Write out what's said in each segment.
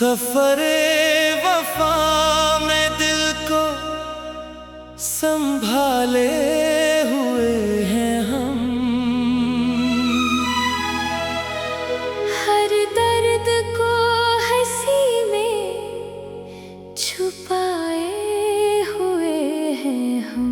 सफरे वफा में दिल को संभाले हुए हैं हम। हर दर्द को हंसी में छुपाए हुए हैं हम।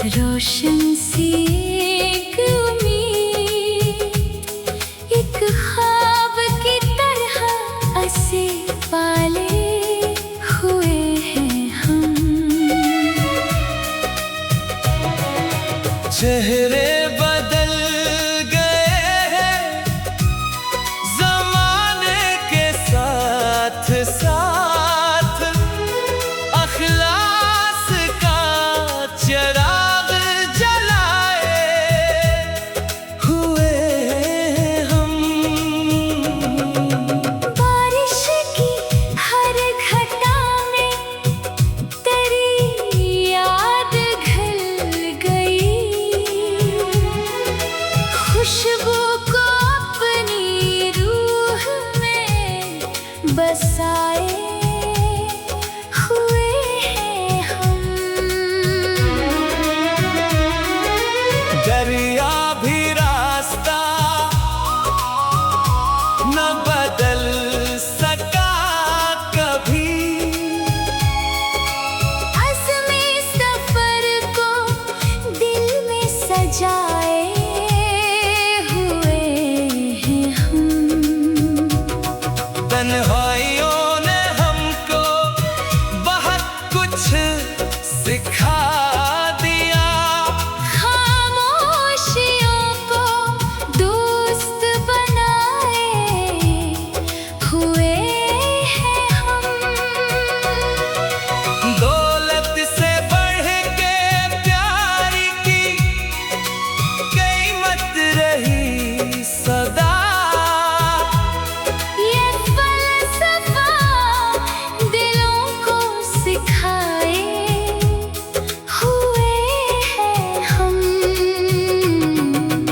रोशन सी एक उम्मीद, एक ख्वाब की तरह ऐसे पाले हुए हैं हम। चेहरे बदल गए हैं ज़माने के साथ साथ, अखलास का चराग बसाए हुए हैं हम। दरिया भी रास्ता न बदल सका कभी, अज़्मे सफर को दिल में सजाए हुए हैं हम। तन्हाइयों ने हमको बहुत कुछ सिखा दिया, खामोशियों को दोस्त बनाए हुए हैं हम। दौलत से बढ़ के प्यार की कीमत रही सदा।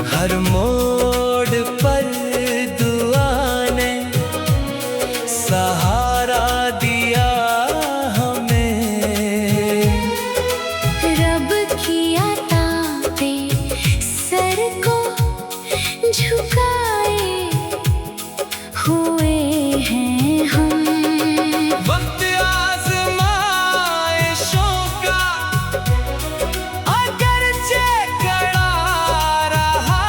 हर मोड़ पर दुआ ने सहारा दिया हमें। रब की अता पे सर को झुकाए हुए हैं हम। वक्त आज़माइशों का अगरचे कड़ा रहा,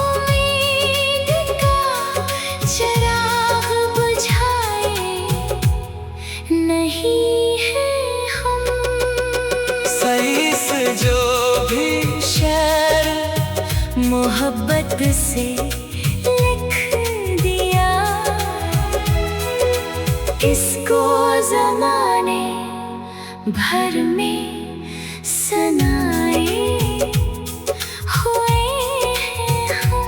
उम्मीद का चिराग बुझाए नहीं है हम। सही से जो भी शेर मोहब्बत से लिख दिया, इसको ज़माने भर में सुनाए हुए हैं हम।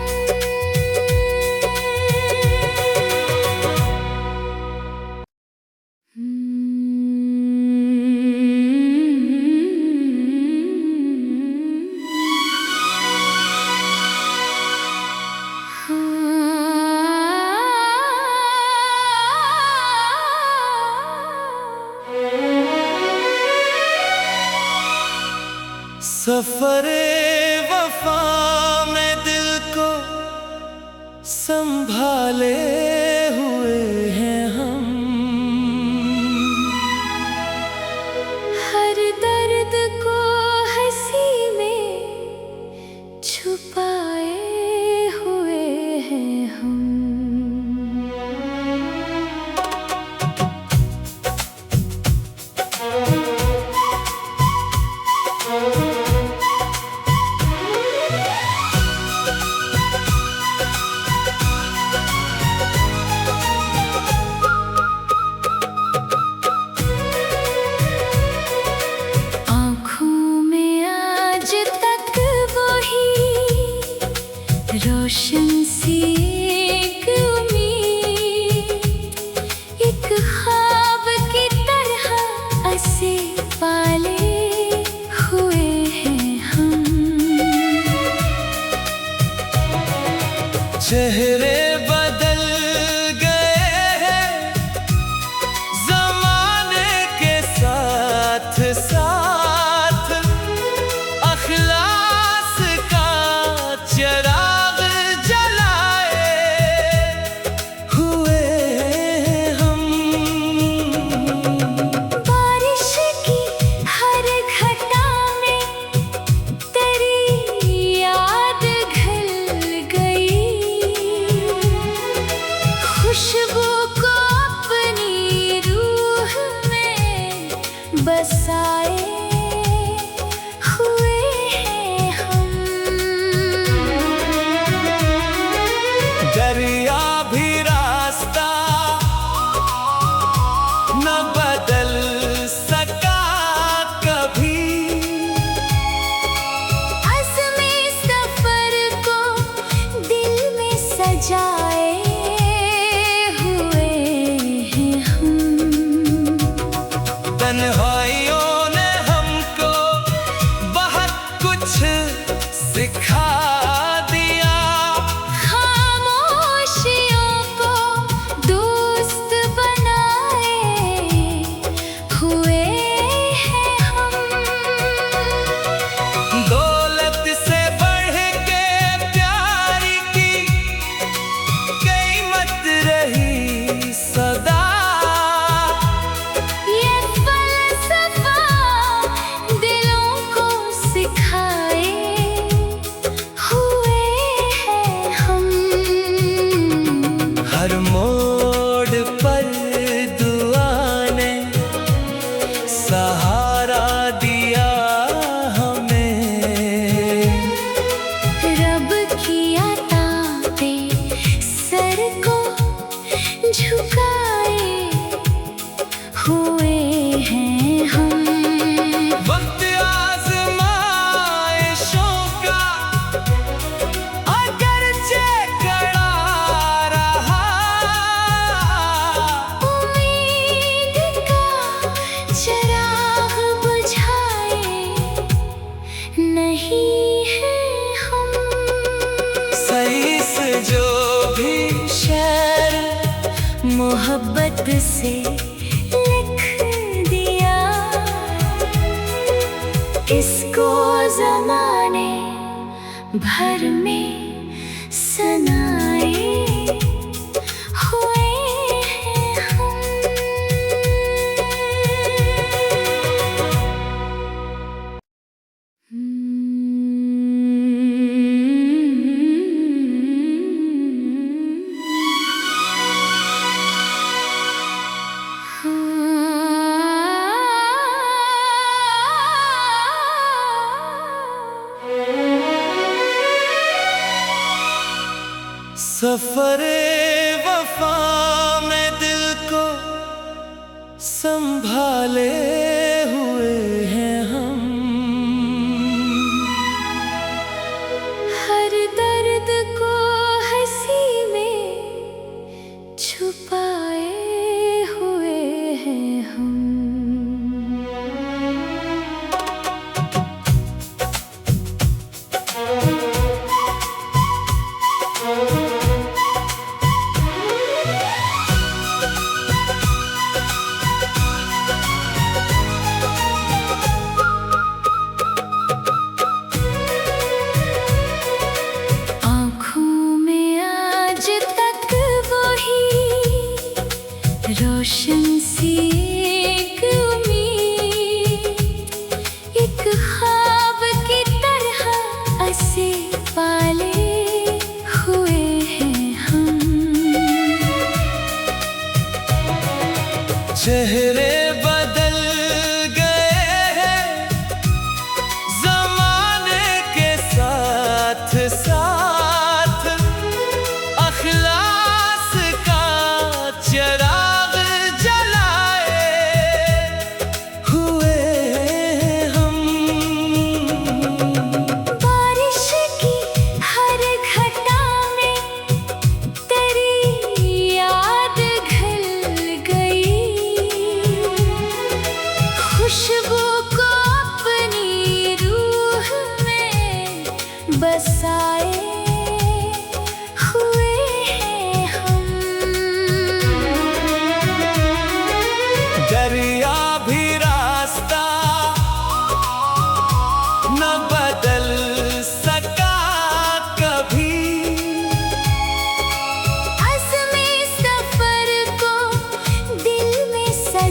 सफरे वफा में दिल को संभाले हुए हैं हम। हर दर्द को हंसी में छुपाए हुए हैं हम। रोशन सी एक उम्मीद, एक ख्वाब की तरह ऐसे पाले हुए हैं हम। चेहरे बदल गए हैं ज़माने के साथ साथ, अखलास का चिराग जलाए हुए हैं हम। बारिश की हर घटा में तेरी याद घुल गई, खुशबू को अपनी रूह में बसाए हुए हैं हम। दरिया भी रास्ता न बदल सका कभी, अज़्मे सफर को दिल में सजाए हुए हैं हम। तन्हाइयों ने हमको बहुत कुछ सिखा दिया, खामोशियों को दोस्त बनाए हुए हैं हम। दौलत से बढ़ के प्यार की कीमत रही सदा। ये फलसफा दिलों को सिखाए हुए हैं हम। हर मोड़ पर दुआ ने सहारा दिया हमें, रब की अता पे सर को झुकाए हुए हैं हम। वक्त आज़माइशों का अगरचे कड़ा रहा, उम्मीद का चिराग बुझाए नहीं है हम। सही से जो भी शेर मोहब्बत से लिख दिया, इसको ज़माने भर में सुनाए हुए हैं हम। सफरे वफा में दिल को संभाले हुए हैं हम। हर दर्द को हंसी में छुपाए हुए हैं हम। आँखों में आज तक वही रोशन सी एक उम्मीद, एक ख्वाब की तरह ऐसे पाले हुए हैं हम। चेहरे बदल गए हैं ज़माने के साथ साथ, अखलास का चिराग जलाए हुए हैं हम। बारिश की हर घटा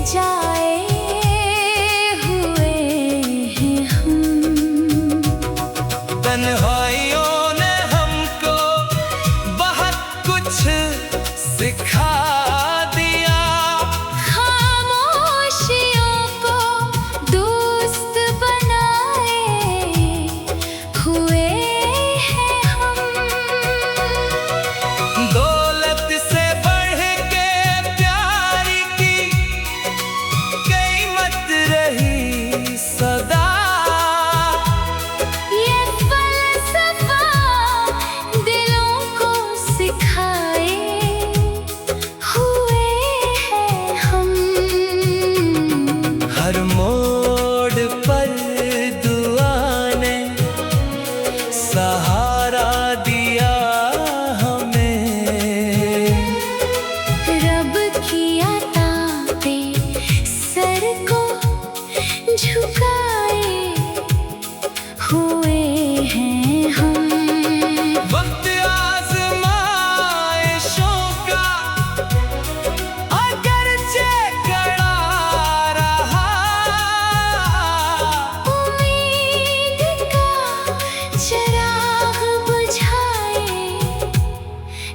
सजाए हुए हैं हम। तन्हाइयों ने हमको बहुत कुछ सिखा दिया, खामोशियों को दोस्त बनाए हुए हैं हम। दौलत से बढ़ के प्यार की कीमत रही सदा। ये फलसफा दिलों को सिखाए हुए हैं हम। हर मोड़ पर दुआ ने सहारा दिया हमें, रब की अता पे सर को झुकाए हुए हैं हम। वक्त आज़माइशों का अगरचे कड़ा रहा, उम्मीद का चिराग बुझाए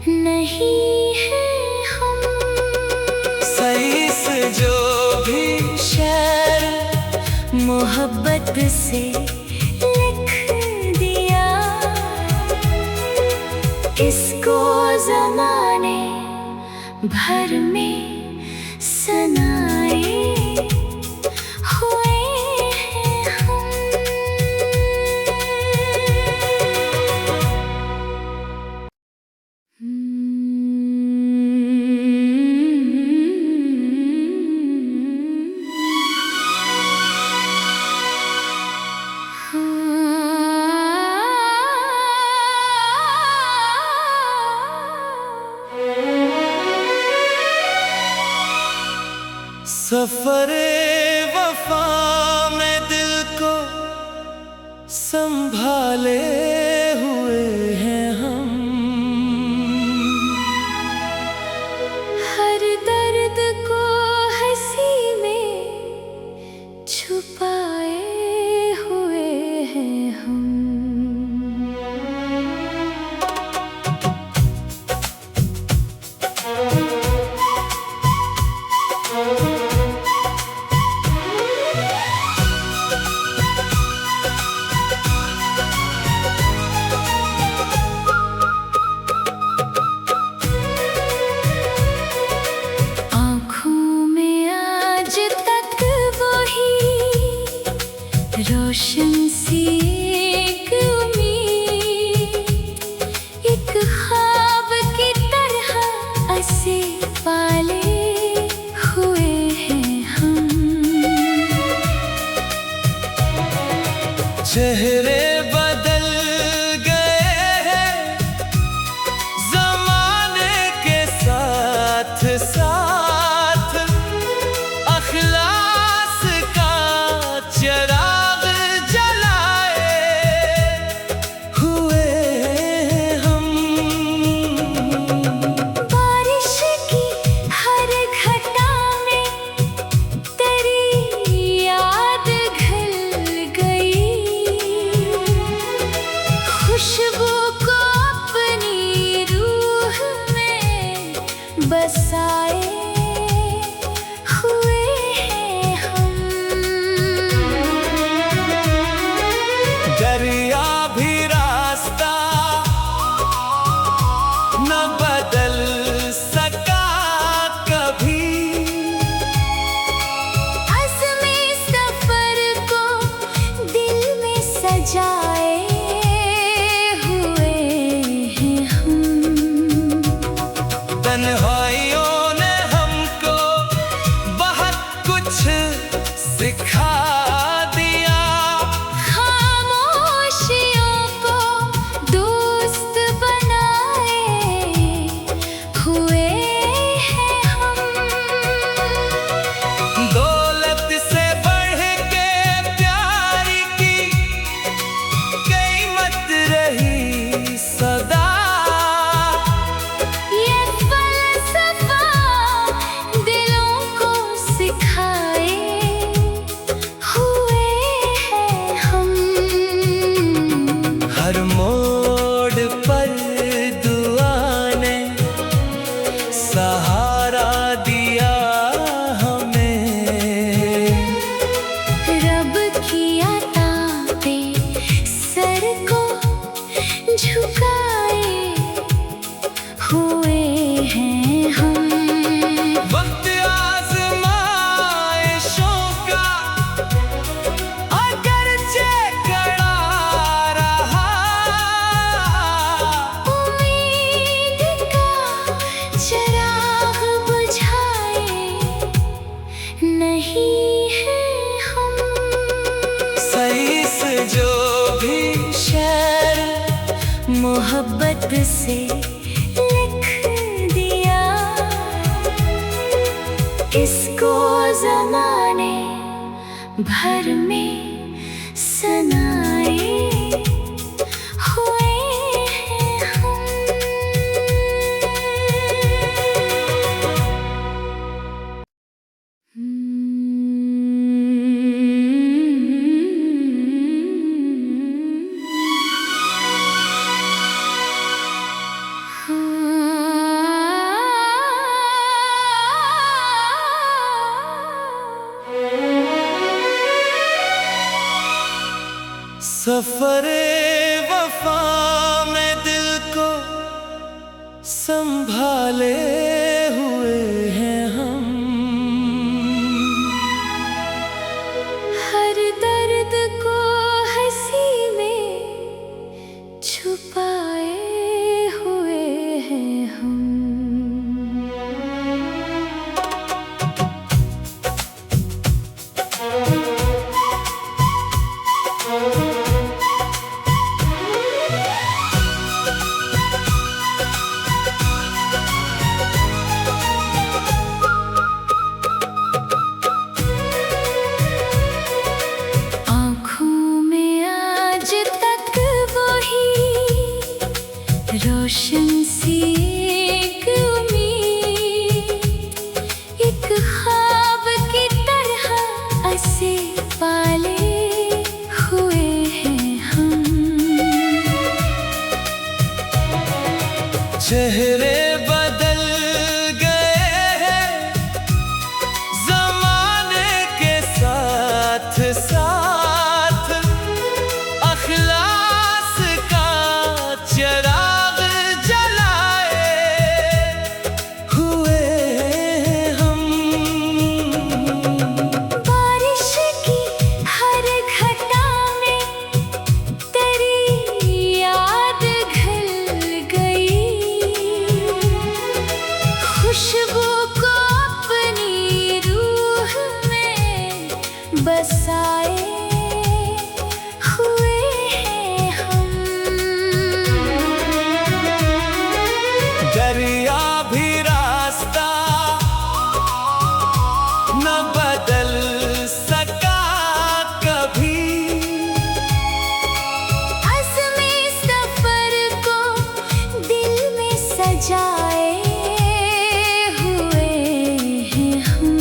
नहीं है हम। सही से जो भी शेर मोहब्बत से लिख दिया, इसको ज़माने भर में सुनाए हुए हैं हम। सफरे वफा में दिल को संभाले हुए हैं हम। हर दर्द को हंसी में छुपाए हुए हैं हम। आँखों में आज तक वही रोशन सी एक उम्मीद, एक ख्वाब की तरह ऐसे पाले हुए हैं हम। चेहरे बदल गए हैं ज़माने के साथ साथ, अखलास का चिराग जलाए हुए हैं हम। बारिश की हर घटा में तेरी याद घुल गई, खुशबू को अपनी रूह में बसाए हुए हैं हम। दरिया भी रास्ता न बदल सका कभी, अज़्मे सफर को दिल में सजाए हुए हैं हम। तन्हाइयों ने हमको बहुत कुछ सिखा दिया, खामोशियों को दोस्त बनाए से लिख दिया, इसको ज़माने भर में सनाए हुए हैं हम। सफरे वफा में दिल को संभाले हुए हैं हम। हर दर्द को हंसी में छुपाए हुए हैं हम। रोशन सी एक उम्मीद, एक ख्वाब की तरह ऐसे पाले हुए हैं हम। चेहरे बदल गए हैं ज़माने के साथ साथ, अखलास का चराग जलाए हुए हम। बारिश की हर घटा में तेरी याद घुल गई, खुशबू को अपनी रूह में बसाए हुए हैं हम। दरिया भी रास्ता न बदल सका कभी, अज़्मे सफर को दिल में सजाए हुए हैं हम।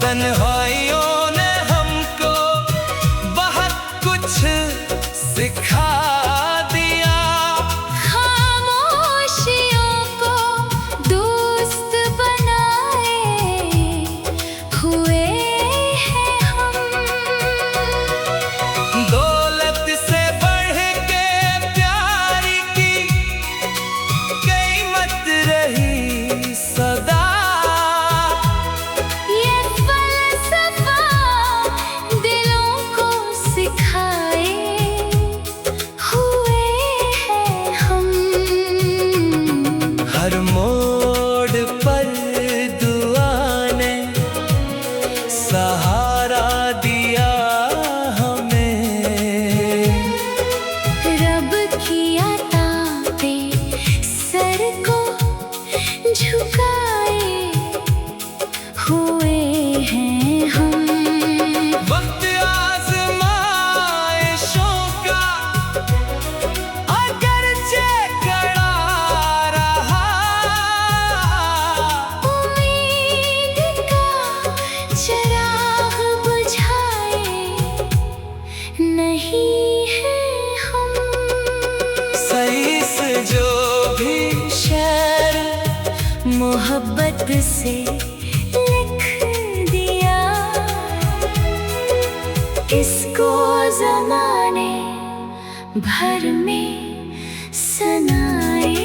तन्हाइयों ने हमको बहुत कुछ सिखा दिया, खामोशियों को दोस्त बनाए हुए हैं हम। दौलत से बढ़ के प्यार की कीमत रही सदा। ये फलसफा दिलों को सिखाए हुए हैं हम। हर मोड़ पर दुआ ने सहारा दिया हमें, रब की अता पे सर को झुकाए हुए हैं हम। वक्त आज़माइशों का अगरचे कड़ा रहा, उम्मीद का चिराग बुझाए नहीं है हम। सही से जो भी शेर मोहब्बत से लिख दिया, इसको ज़माने भर में सनाए